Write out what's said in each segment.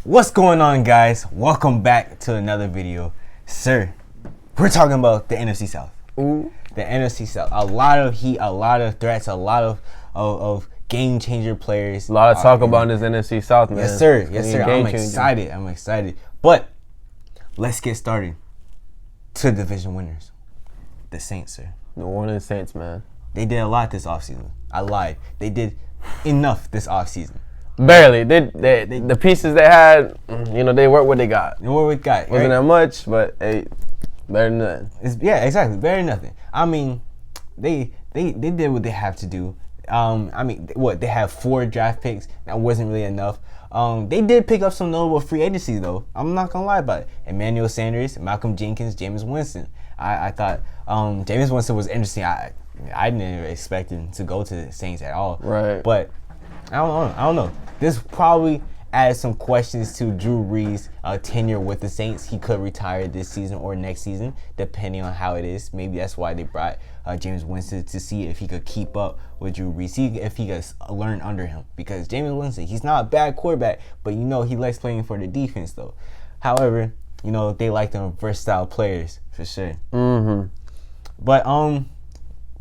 What's going on, guys? Welcome back to another video. Sir, we're talking about the NFC South. Ooh. The NFC South. A lot of heat, a lot of threats, a lot of game changer players. A lot of talk about this NFC South, man. Yes, sir. Yes, sir. I'm excited. But let's get started. To division winners. The Saints, sir. New Orleans Saints, man. They did a lot this offseason. I lied. They did enough this offseason. Barely. The pieces they had, they worked what they got. What we got. Wasn't that much, but hey, better than nothing. Yeah, exactly. Better than nothing. I mean, they did what they have to do. They have 4 draft picks. That wasn't really enough. They did pick up some notable free agency, though. I'm not going to lie about it. Emmanuel Sanders, Malcolm Jenkins, Jameis Winston. I thought Jameis Winston was interesting. I didn't expect him to go to the Saints at all. Right. But I don't know. This probably adds some questions to Drew Brees' tenure with the Saints. He could retire this season or next season, depending on how it is. Maybe that's why they brought Jameis Winston to see if he could keep up with Drew Brees, see if he could learn under him. Because Jameis Winston, he's not a bad quarterback, but he likes playing for the defense, though. However, they like them versatile players for sure. Mm-hmm. But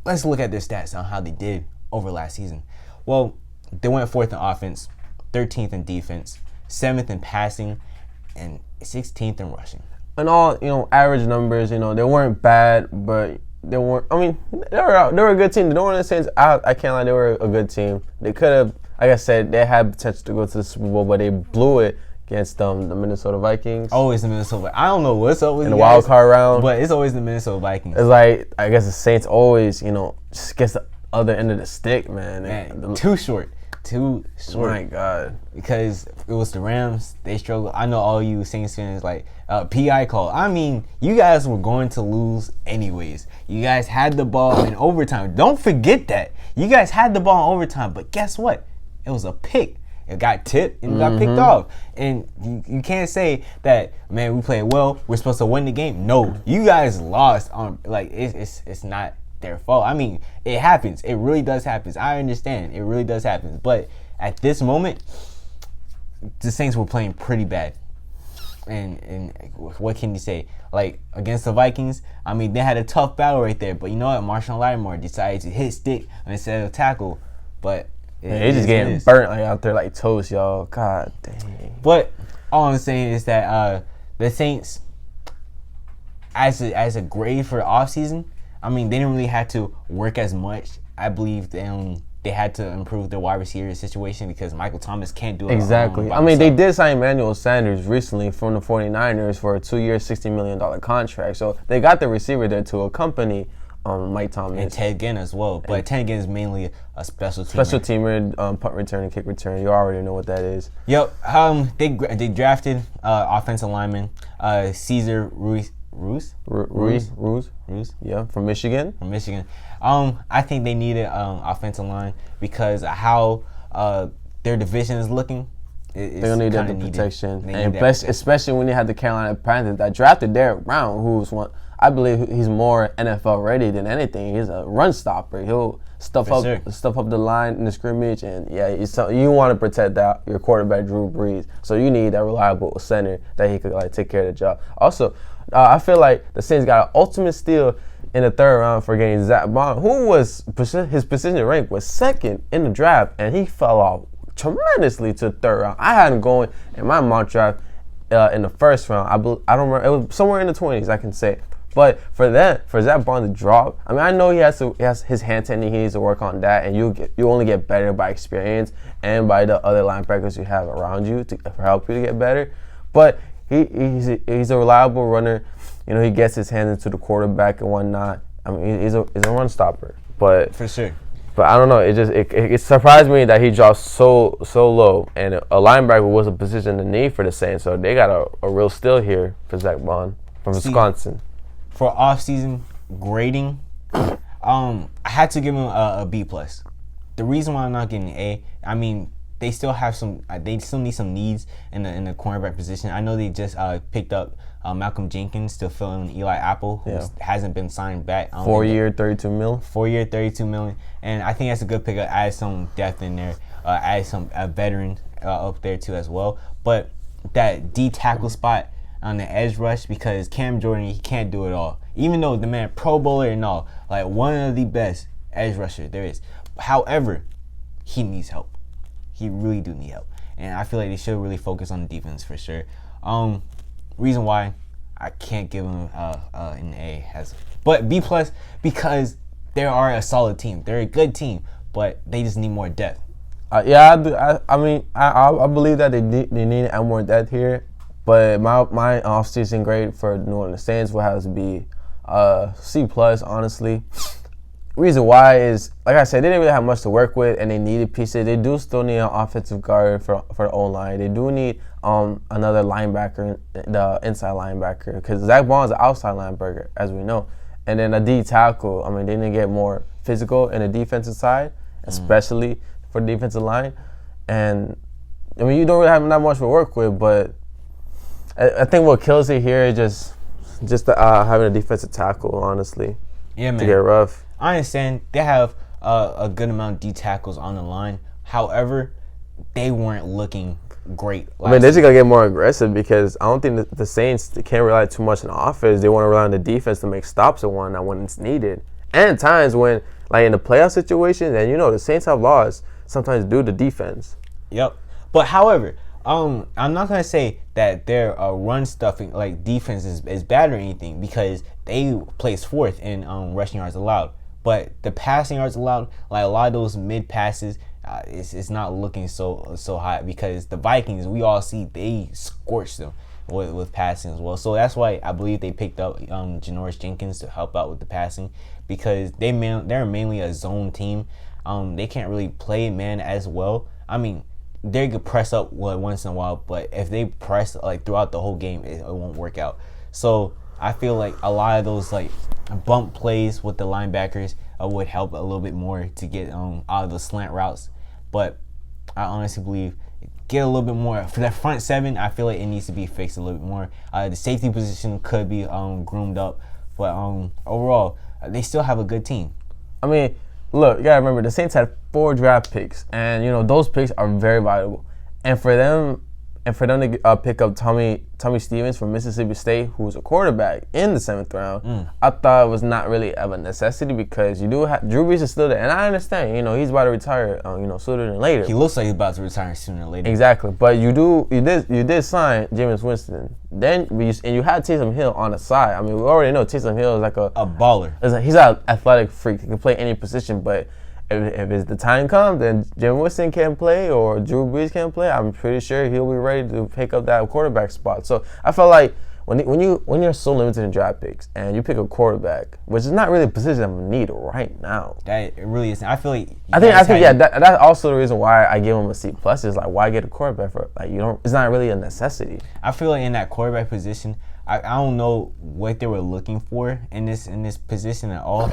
let's look at their stats on how they did over last season. Well, they went 4th in offense, 13th in defense, 7th in passing, and 16th in rushing. And all, average numbers, they weren't bad, but they weren't, they were a good team. The New Orleans Saints, I can't lie, they were a good team. They could have, like I said, they had potential to go to the Super Bowl, but they blew it against the Minnesota Vikings. Always the Minnesota Vikings. I don't know what's up with in the wild card round, but it's always the Minnesota Vikings. It's like, I guess the Saints always, just gets the other end of the stick, man. Too short. My God. Because it was the Rams. They struggled. I know all you Saints fans PI call. You guys were going to lose anyways. You guys had the ball in overtime. Don't forget that. You guys had the ball in overtime. But guess what? It was a pick. It got tipped and got picked off. And you can't say that, man, we played well. We're supposed to win the game. No. You guys lost. It's not their fault. It happens. It really does happen. I understand. It really does happen. But at this moment, the Saints were playing pretty bad. And what can you say? Against the Vikings, they had a tough battle right there. But you know what? Marshawn Lattimore decided to hit stick instead of tackle. But they just getting burnt out there like toast, y'all. God dang. But all I'm saying is that the Saints, as a grade for the offseason, they didn't really have to work as much. I believe they had to improve their wide receiver situation because Michael Thomas can't do it. Exactly. They did sign Emmanuel Sanders recently from the 49ers for a 2-year, $60 million contract. So they got the receiver there to accompany Mike Thomas. And Ted Ginn as well. But Ted Ginn is mainly a special teamer. Special teamer, punt return and kick return. You already know what that is. Yep. They drafted offensive lineman Cesar Ruiz. Yeah, from Michigan. I think they needed offensive line because how their division is looking. They're gonna need that protection, especially when they had the Carolina Panthers that drafted Derek Brown, who's one. I believe he's more NFL ready than anything. He's a run stopper. He'll stuff up the line in the scrimmage, and you want to protect your quarterback Drew Brees. So you need that reliable center that he could take care of the job. Also, I feel like the Saints got an ultimate steal in the 3rd round for getting Zach Bond, who was his position rank was 2nd in the draft, and he fell off tremendously to the 3rd round. I had him going in my mock draft in the 1st round. I don't remember. It was somewhere in the 20s, I can say. But for Zach Bond to drop, I know he has his hand tending. He needs to work on that, and you only get better by experience and by the other linebackers you have around you to help you to get better. But he's a reliable runner. He gets his hands into the quarterback and whatnot. He's a run stopper. But for sure. But I don't know. It surprised me that he dropped so low, and a linebacker was a position to need for the Saints. So they got a real steal here for Zach Bond from Wisconsin. For off-season grading, I had to give him a B+. The reason why I'm not getting an A, they still have they still need some needs in the cornerback position. I know they just picked up Malcolm Jenkins to fill in Eli Apple, who hasn't been signed back. 4-year, $32 million. 4-year, $32 million, and I think that's a good pickup. Add some depth in there, add a veteran up there too as well. But that D tackle spot on the edge rush because Cam Jordan, he can't do it all. Even though the man Pro Bowler and all, like one of the best edge rusher there is. However, he needs help. He really do need help. And I feel like they should really focus on the defense for sure. Reason why I can't give them an A but B+ because they are a solid team. They're a good team, but they just need more depth. Yeah, I do. I believe that they need to add more depth here. But my offseason grade for New Orleans Saints will have to be C+, honestly. Reason why is, like I said, they didn't really have much to work with, and they needed pieces. They do still need an offensive guard for the O-line. They do need another linebacker, the inside linebacker, because Zach Bond is an outside linebacker, as we know. And then a D tackle. I mean, they need to get more physical in the defensive side, especially for the defensive line. And, I mean, you don't really have that much to work with, but I think what kills it here is just having a defensive tackle, honestly. Yeah, man. To get rough. I understand they have a good amount of D tackles on the line. However, they weren't looking great. I mean, they're just going to get more aggressive because I don't think the Saints can't rely too much on offense. They want to rely on the defense to make stops at one when it's needed. And times when, like in the playoff situations, and the Saints have lost sometimes due to defense. Yep. But however, I'm not gonna say that their run stuffing like defense is bad or anything because they place fourth in rushing yards allowed. But the passing yards allowed, like a lot of those mid passes, it's not looking so hot because the Vikings, we all see they scorched them with passing as well. So that's why I believe they picked up Janoris Jenkins to help out with the passing because they're mainly a zone team. They can't really play man as well. I mean, they could press up once in a while, but if they press like throughout the whole game, it won't work out. So I feel like a lot of those like bump plays with the linebackers would help a little bit more to get out of the slant routes. But I honestly believe get a little bit more for that front seven. I feel like it needs to be fixed a little bit more. The safety position could be groomed up, but overall they still have a good team. I mean, look, you gotta remember the Saints had 4 draft picks, and those picks are very valuable. And for them to pick up Tommy Stevens from Mississippi State, who was a quarterback in the 7th round, I thought it was not really of a necessity because you do have Drew Brees is still there, and I understand, he's about to retire, sooner than later. He looks like he's about to retire sooner than later. Exactly, but you did sign Jameis Winston. Then you had Taysom Hill on the side. I mean, we already know Taysom Hill is like a baller. He's an athletic freak. He can play any position, but if it's the time comes, then Jim Winston can play or Drew Brees can play. I'm pretty sure he'll be ready to pick up that quarterback spot. So I felt like when you're so limited in draft picks and you pick a quarterback, which is not really a position of need right now. That it really isn't. I feel like that's also the reason why I give him a C+. Is like why get a quarterback for it's not really a necessity. I feel like in that quarterback position, I don't know what they were looking for in this position at all.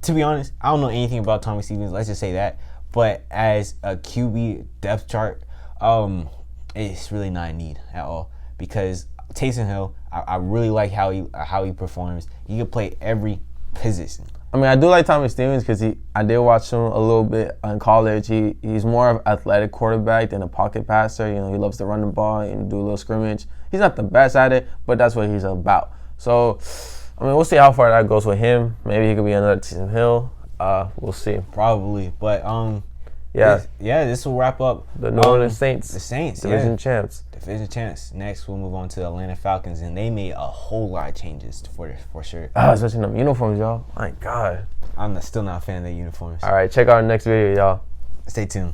To be honest, I don't know anything about Tommy Stevens. Let's just say that. But as a QB depth chart, it's really not a need at all because Taysom Hill, I really like how he performs. He can play every position. I mean, I do like Tommy Stevens because I did watch him a little bit in college. He's more of an athletic quarterback than a pocket passer. He loves to run the ball and do a little scrimmage. He's not the best at it, but that's what he's about. So, I mean, we'll see how far that goes with him. Maybe he could be another Taysom Hill. We'll see. Probably, but this will wrap up the New Orleans Saints. The Saints, division champs. Division champs. Next, we'll move on to the Atlanta Falcons, and they made a whole lot of changes for sure. Especially them uniforms, y'all. My God. I'm still not a fan of the uniforms. All right, check out our next video, y'all. Stay tuned.